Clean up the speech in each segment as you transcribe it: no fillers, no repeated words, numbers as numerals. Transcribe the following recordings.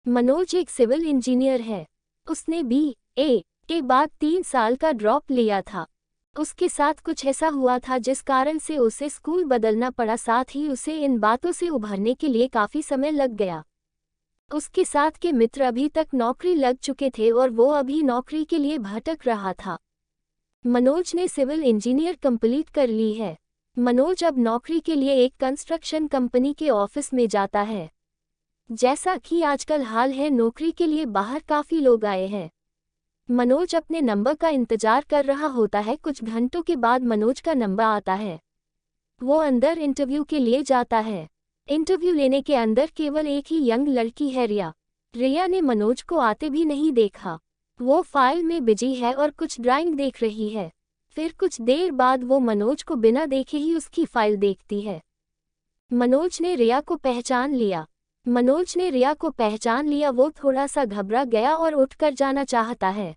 मनोज एक civil engineer है। उसने BA के बाद 3 साल का ड्रॉप लिया था। उसके साथ कुछ ऐसा हुआ था जिस कारण से उसे स्कूल बदलना पड़ा, साथ ही उसे इन बातों से उभरने के लिए काफ़ी समय लग गया। उसके साथ के मित्र अभी तक नौकरी लग चुके थे और वो अभी नौकरी के लिए भटक रहा था। मनोज ने सिविल इंजीनियर कंप्लीट कर ली है। मनोज अब नौकरी के लिए एक कंस्ट्रक्शन कंपनी के ऑफिस में जाता है। जैसा कि आजकल हाल है, नौकरी के लिए बाहर काफ़ी लोग आए हैं। मनोज अपने नंबर का इंतजार कर रहा होता है। कुछ घंटों के बाद मनोज का नंबर आता है। वो अंदर इंटरव्यू के लिए जाता है। इंटरव्यू लेने के अंदर केवल एक ही यंग लड़की है, रिया। रिया ने मनोज को आते भी नहीं देखा। वो फाइल में बिजी है और कुछ ड्राइंग देख रही है। फिर कुछ देर बाद वो मनोज को बिना देखे ही उसकी फाइल देखती है। मनोज ने रिया को पहचान लिया। वो थोड़ा सा घबरा गया और उठकर जाना चाहता है,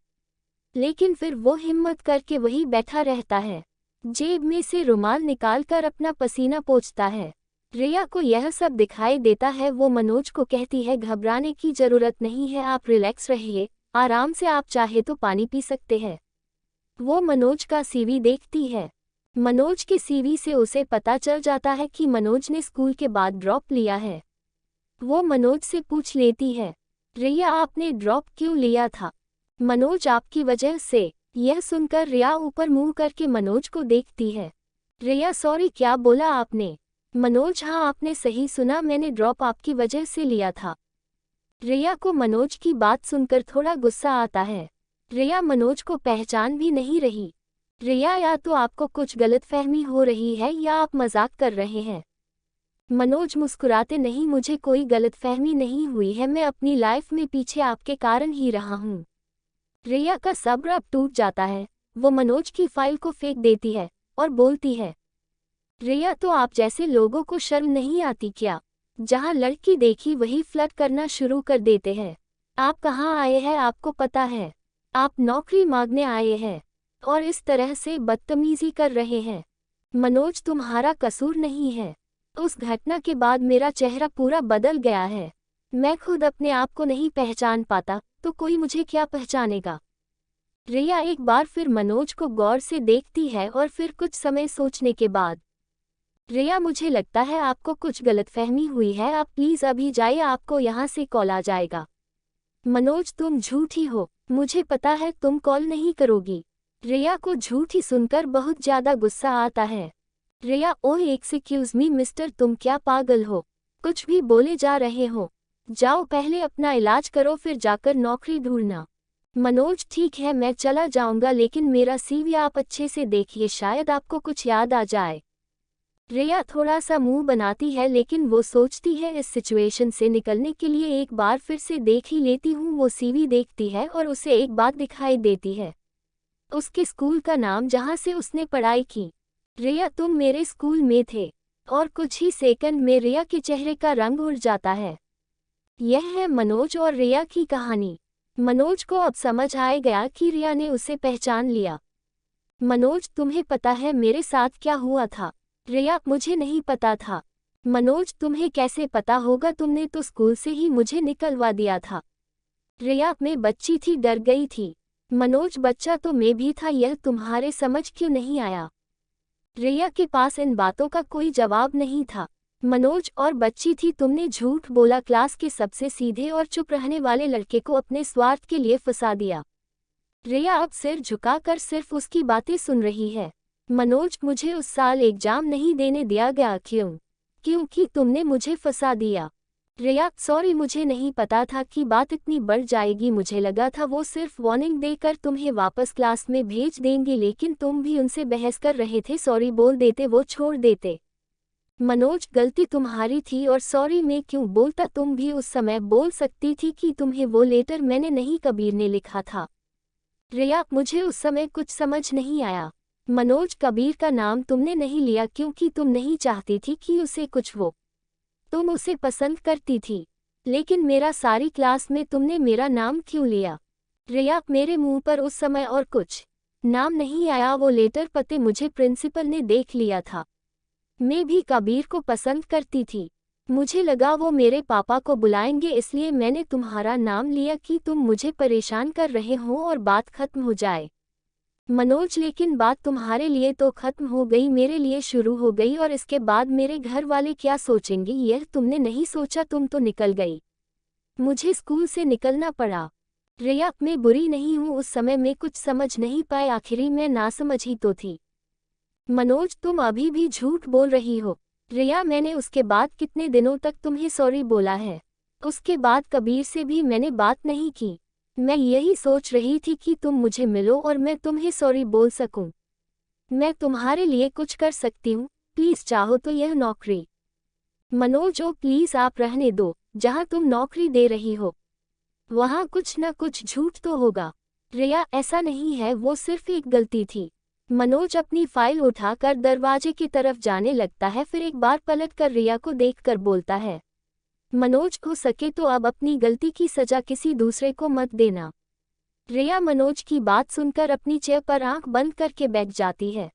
लेकिन फिर वो हिम्मत करके वहीं बैठा रहता है। जेब में से रुमाल निकालकर अपना पसीना पोंछता है। रिया को यह सब दिखाई देता है। वो मनोज को कहती है, घबराने की जरूरत नहीं है, आप रिलैक्स रहिए, आराम से, आप चाहे तो पानी पी सकते हैं। वो मनोज का CV देखती है। मनोज के CV से उसे पता चल जाता है कि मनोज ने स्कूल के बाद ड्रॉप लिया है। वो मनोज से पूछ लेती है, रिया आपने ड्रॉप क्यों लिया था? मनोज, आपकी वजह से। यह सुनकर रिया ऊपर मुंह करके मनोज को देखती है। रिया, सॉरी, क्या बोला आपने? मनोज, हाँ आपने सही सुना, मैंने ड्रॉप आपकी वजह से लिया था। रिया को मनोज की बात सुनकर थोड़ा गुस्सा आता है। रिया मनोज को पहचान भी नहीं रही। रिया, या तो आपको कुछ गलतफहमी हो रही है या आप मजाक कर रहे हैं। मनोज मुस्कुराते, नहीं, मुझे कोई गलतफहमी नहीं हुई है, मैं अपनी लाइफ में पीछे आपके कारण ही रहा हूँ। रिया का सब्र अब टूट जाता है। वो मनोज की फाइल को फेंक देती है और बोलती है, रिया, तो आप जैसे लोगों को शर्म नहीं आती क्या? जहाँ लड़की देखी वही फ्लर्ट करना शुरू कर देते हैं। आप कहाँ आए हैं, आपको पता है? आप नौकरी मांगने आए हैं और इस तरह से बदतमीजी कर रहे हैं। मनोज, तुम्हारा कसूर नहीं है। उस घटना के बाद मेरा चेहरा पूरा बदल गया है। मैं खुद अपने आप को नहीं पहचान पाता, तो कोई मुझे क्या पहचानेगा? रिया एक बार फिर मनोज को गौर से देखती है और फिर कुछ समय सोचने के बाद, रिया, मुझे लगता है आपको कुछ गलतफहमी हुई है, आप प्लीज अभी जाइए, आपको यहाँ से कॉल आ जाएगा। मनोज, तुम झूठी हो, मुझे पता है तुम कॉल नहीं करोगी। रिया को झूठी सुनकर बहुत ज्यादा गुस्सा आता है। रिया, ओह एक्सक्यूज मी मिस्टर, तुम क्या पागल हो? कुछ भी बोले जा रहे हो? जाओ पहले अपना इलाज करो, फिर जाकर नौकरी ढूंढना। मनोज, ठीक है, मैं चला जाऊंगा, लेकिन मेरा CV आप अच्छे से देखिए, शायद आपको कुछ याद आ जाए। रिया थोड़ा सा मुंह बनाती है, लेकिन वो सोचती है इस सिचुएशन से निकलने के लिए एक बार फिर से देख ही लेती हूँ। वो CV देखती है और उसे एक बात दिखाई देती है, उसके स्कूल का नाम जहाँ से उसने पढ़ाई की। रिया, तुम मेरे स्कूल में थे। और कुछ ही सेकंड में रिया के चेहरे का रंग उड़ जाता है। यह है मनोज और रिया की कहानी। मनोज को अब समझ आ गया कि रिया ने उसे पहचान लिया। मनोज, तुम्हें पता है मेरे साथ क्या हुआ था? रिया, मुझे नहीं पता था। मनोज, तुम्हें कैसे पता होगा, तुमने तो स्कूल से ही मुझे निकलवा दिया था। रिया, मैं बच्ची थी, डर गई थी। मनोज, बच्चा तो मैं भी था, यह तुम्हारे समझ क्यों नहीं आया? रिया के पास इन बातों का कोई जवाब नहीं था। मनोज, और बच्ची थी, तुमने झूठ बोला, क्लास के सबसे सीधे और चुप रहने वाले लड़के को अपने स्वार्थ के लिए फंसा दिया। रिया अब सिर झुकाकर सिर्फ उसकी बातें सुन रही है। मनोज, मुझे उस साल एग्जाम नहीं देने दिया गया, क्यों? क्योंकि तुमने मुझे फंसा दिया। रिया, सॉरी, मुझे नहीं पता था कि बात इतनी बढ़ जाएगी, मुझे लगा था वो सिर्फ वार्निंग देकर तुम्हें वापस क्लास में भेज देंगे, लेकिन तुम भी उनसे बहस कर रहे थे, सॉरी बोल देते वो छोड़ देते। मनोज, गलती तुम्हारी थी और सॉरी मैं क्यों बोलता, तुम भी उस समय बोल सकती थी कि तुम्हें वो लेटर मैंने नहीं, कबीर ने लिखा था। रिया, मुझे उस समय कुछ समझ नहीं आया। मनोज, कबीर का नाम तुमने नहीं लिया क्योंकि तुम नहीं चाहती थी कि उसे कुछ हो, तुम उसे पसंद करती थी, लेकिन मेरा सारी क्लास में तुमने मेरा नाम क्यों लिया? रिया, मेरे मुंह पर उस समय और कुछ नाम नहीं आया, वो लेटर पते मुझे प्रिंसिपल ने देख लिया था। मैं भी कबीर को पसंद करती थी। मुझे लगा वो मेरे पापा को बुलाएंगे, इसलिए मैंने तुम्हारा नाम लिया कि तुम मुझे परेशान कर रहे हो और बात खत्म हो जाए। मनोज, लेकिन बात तुम्हारे लिए तो खत्म हो गई, मेरे लिए शुरू हो गई, और इसके बाद मेरे घर वाले क्या सोचेंगे यह तुमने नहीं सोचा, तुम तो निकल गई। मुझे स्कूल से निकलना पड़ा। रिया, मैं बुरी नहीं हूँ, उस समय मैं कुछ समझ नहीं पाए, आखिरी मैं नासमझ ही तो थी। मनोज, तुम अभी भी झूठ बोल रही हो। रिया, मैंने उसके बाद कितने दिनों तक तुम्हें सॉरी बोला है। उसके बाद कबीर से भी मैंने बात नहीं की। मैं यही सोच रही थी कि तुम मुझे मिलो और मैं तुम्हें सॉरी बोल सकूं। मैं तुम्हारे लिए कुछ कर सकती हूँ, प्लीज चाहो तो यह नौकरी। मनोज, ओ प्लीज आप रहने दो, जहाँ तुम नौकरी दे रही हो वहाँ कुछ न कुछ झूठ तो होगा। रिया, ऐसा नहीं है, वो सिर्फ एक गलती थी। मनोज अपनी फाइल उठाकर दरवाजे की तरफ जाने लगता है, फिर एक बार पलटकर रिया को देखकर बोलता है, मनोज, हो सके तो अब अपनी गलती की सजा किसी दूसरे को मत देना। रिया मनोज की बात सुनकर अपनी चेयर पर आंख बंद करके बैठ जाती है।